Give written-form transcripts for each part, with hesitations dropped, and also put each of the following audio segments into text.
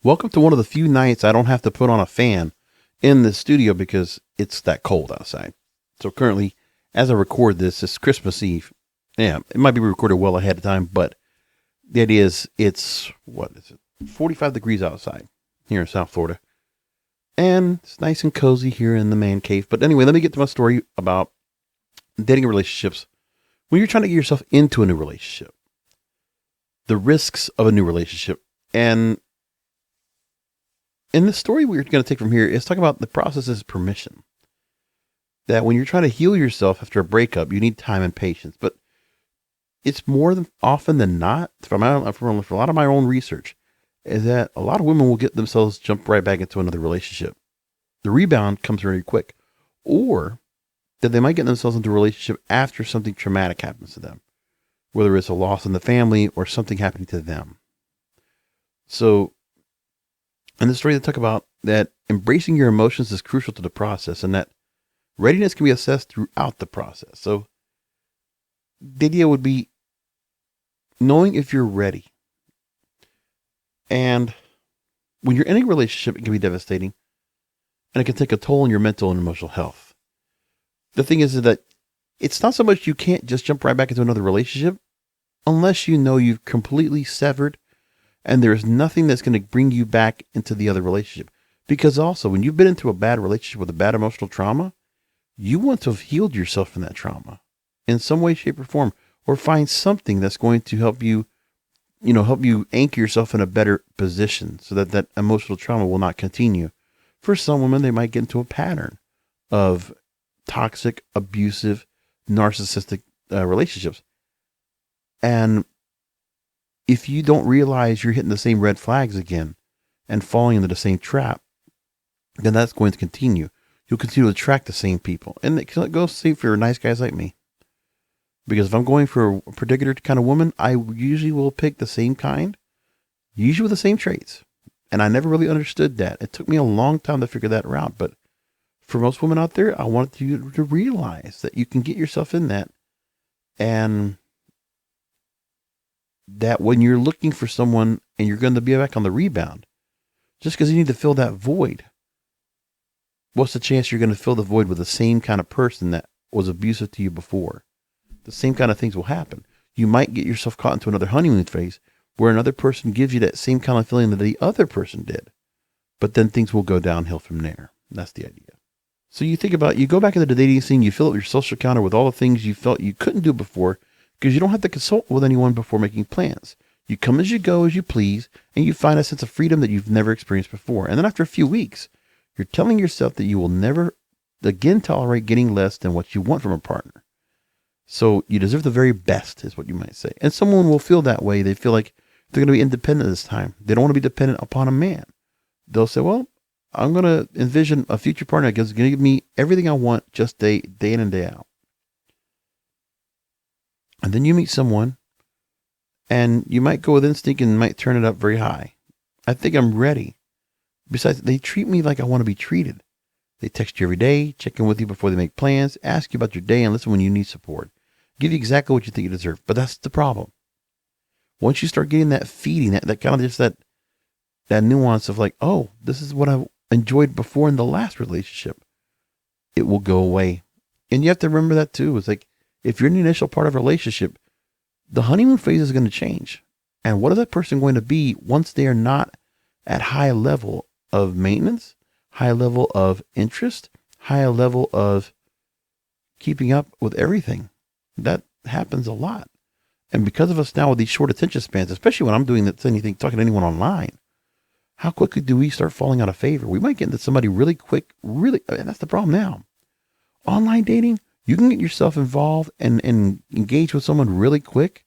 Welcome to one of the few nights I don't have to put on a fan in the studio because it's that cold outside. So currently, as I record this, it's Christmas Eve. Yeah, it might be recorded well ahead of time, but the idea is what is it, 45 degrees outside here in South Florida. And it's nice and cozy here in the man cave. But anyway, let me get to my story about dating relationships. When you're trying to get yourself into a new relationship, the risks of a new relationship, and in the story we're going to take from here is talk about the process is permission. That when you're trying to heal yourself after a breakup, you need time and patience. But it's more than often than not, from a lot of my own research, is that a lot of women will get themselves jump right back into another relationship. The rebound comes very quick. Or that they might get themselves into a relationship after something traumatic happens to them, whether it's a loss in the family or something happening to them. So, in the story, they talk about that embracing your emotions is crucial to the process and that readiness can be assessed throughout the process. So, the idea would be knowing if you're ready. And when you're in a relationship, it can be devastating and it can take a toll on your mental and emotional health. The thing is that it's not so much you can't just jump right back into another relationship unless you know you've completely severed and there's nothing that's going to bring you back into the other relationship. Because also, when you've been into a bad relationship with a bad emotional trauma, you want to have healed yourself from that trauma in some way, shape, or form, or find something that's going to help you anchor yourself in a better position so that that emotional trauma will not continue. For some women, they might get into a pattern of toxic, abusive, narcissistic relationships. And if you don't realize you're hitting the same red flags again and falling into the same trap, then that's going to continue. You'll continue to attract the same people. And it goes see for nice guys like me. Because if I'm going for a particular kind of woman, I usually will pick the same kind, usually with the same traits. And I never really understood that. It took me a long time to figure that out. But for most women out there, I want you to realize that you can get yourself in that. And that when you're looking for someone and you're going to be back on the rebound, just because you need to fill that void, what's the chance you're going to fill the void with the same kind of person that was abusive to you before? The same kind of things will happen. You might get yourself caught into another honeymoon phase where another person gives you that same kind of feeling that the other person did. But then things will go downhill from there. That's the idea. So you think about, you go back into the dating scene, you fill up your social counter with all the things you felt you couldn't do before because you don't have to consult with anyone before making plans. You come as you go, as you please, and you find a sense of freedom that you've never experienced before. And then after a few weeks, you're telling yourself that you will never again tolerate getting less than what you want from a partner. So you deserve the very best is what you might say. And someone will feel that way. They feel like they're going to be independent this time. They don't want to be dependent upon a man. They'll say, well, I'm going to envision a future partner that's going to give me everything I want just day in and day out. And then you meet someone and you might go with instinct and might turn it up very high. I think I'm ready. Besides, they treat me like I want to be treated. They text you every day, check in with you before they make plans, ask you about your day and listen when you need support. Give you exactly what you think you deserve. But that's the problem. Once you start getting that feeding, that kind of just that nuance of like, oh, this is what I enjoyed before in the last relationship, it will go away. And you have to remember that too. It's like, if you're in the initial part of a relationship, the honeymoon phase is going to change. And what is that person going to be once they are not at high level of maintenance, high level of interest, high level of keeping up with everything? That happens a lot. And because of us now with these short attention spans, especially when I'm doing that anything, talking to anyone online, how quickly do we start falling out of favor? We might get into somebody really quick, and that's the problem now. Online dating, you can get yourself involved and engage with someone really quick,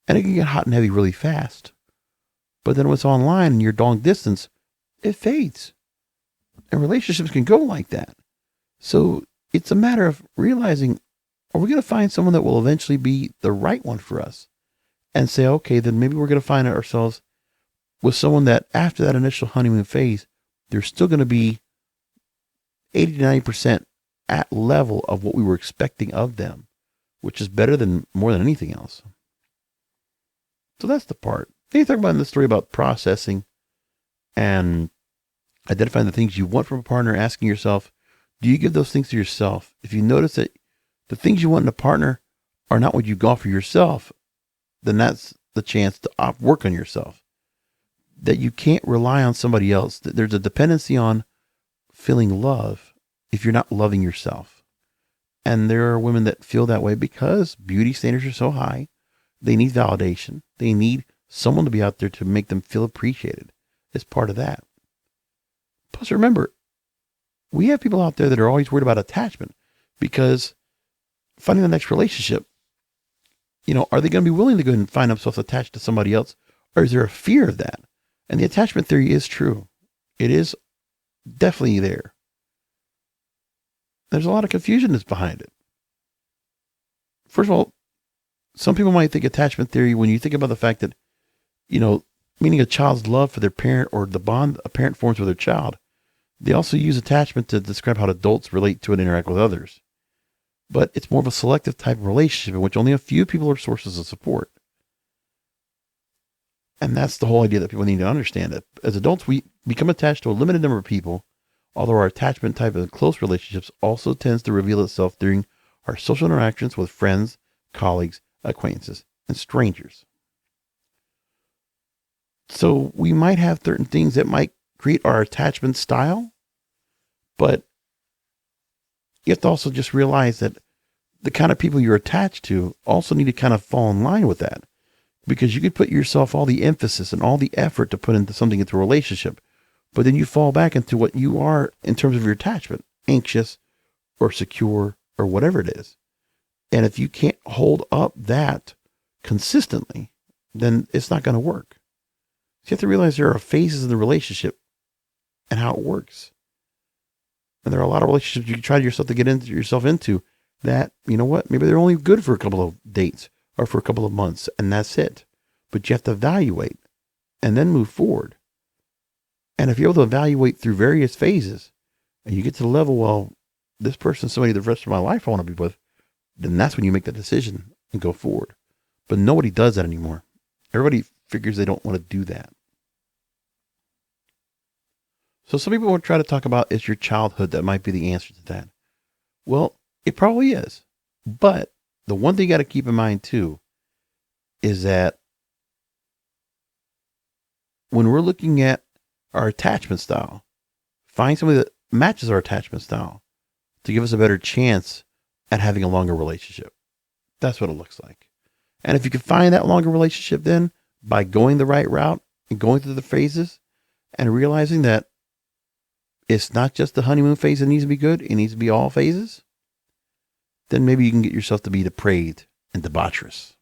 and it can get hot and heavy really fast. But then when it's online and you're long distance, it fades. And relationships can go like that. So it's a matter of realizing, are we going to find someone that will eventually be the right one for us? And say, okay, then maybe we're going to find ourselves with someone that after that initial honeymoon phase, they're still going to be 80 to 90% at level of what we were expecting of them, which is better than more than anything else. So that's the part. Then you talk about in the story about processing and identifying the things you want from a partner, asking yourself, do you give those things to yourself? If you notice that the things you want in a partner are not what you got for yourself, then that's the chance to work on yourself. That you can't rely on somebody else. That there's a dependency on feeling love if you're not loving yourself. And there are women that feel that way because beauty standards are so high. They need validation. They need someone to be out there to make them feel appreciated. It's part of that. Plus, remember, we have people out there that are always worried about attachment because finding the next relationship, are they going to be willing to go and find themselves attached to somebody else? Or is there a fear of that? And the attachment theory is true. It is definitely there. There's a lot of confusion that's behind it. First of all, some people might think attachment theory, when you think about the fact that, meaning a child's love for their parent or the bond a parent forms with their child, they also use attachment to describe how adults relate to and interact with others. But it's more of a selective type of relationship in which only a few people are sources of support. And that's the whole idea that people need to understand. That as adults, we become attached to a limited number of people, although our attachment type in close relationships also tends to reveal itself during our social interactions with friends, colleagues, acquaintances, and strangers. So we might have certain things that might create our attachment style, but you have to also just realize that the kind of people you're attached to also need to kind of fall in line with that. Because you could put yourself all the emphasis and all the effort to put into something into a relationship, but then you fall back into what you are in terms of your attachment, anxious or secure or whatever it is. And if you can't hold up that consistently, then it's not going to work. So you have to realize there are phases in the relationship and how it works. And there are a lot of relationships you can try yourself to get yourself into that, maybe they're only good for a couple of dates or for a couple of months, and that's it. But you have to evaluate and then move forward. And if you're able to evaluate through various phases, and you get to the level, well, this person's somebody the rest of my life I want to be with, then that's when you make the decision and go forward. But nobody does that anymore. Everybody figures they don't want to do that. So some people will try to talk about, it's your childhood that might be the answer to that. Well, it probably is. But the one thing you got to keep in mind too is that when we're looking at our attachment style, find somebody that matches our attachment style to give us a better chance at having a longer relationship. That's what it looks like. And if you can find that longer relationship, then by going the right route and going through the phases and realizing that it's not just the honeymoon phase that needs to be good, it needs to be all phases, then maybe you can get yourself to be depraved and debaucherous.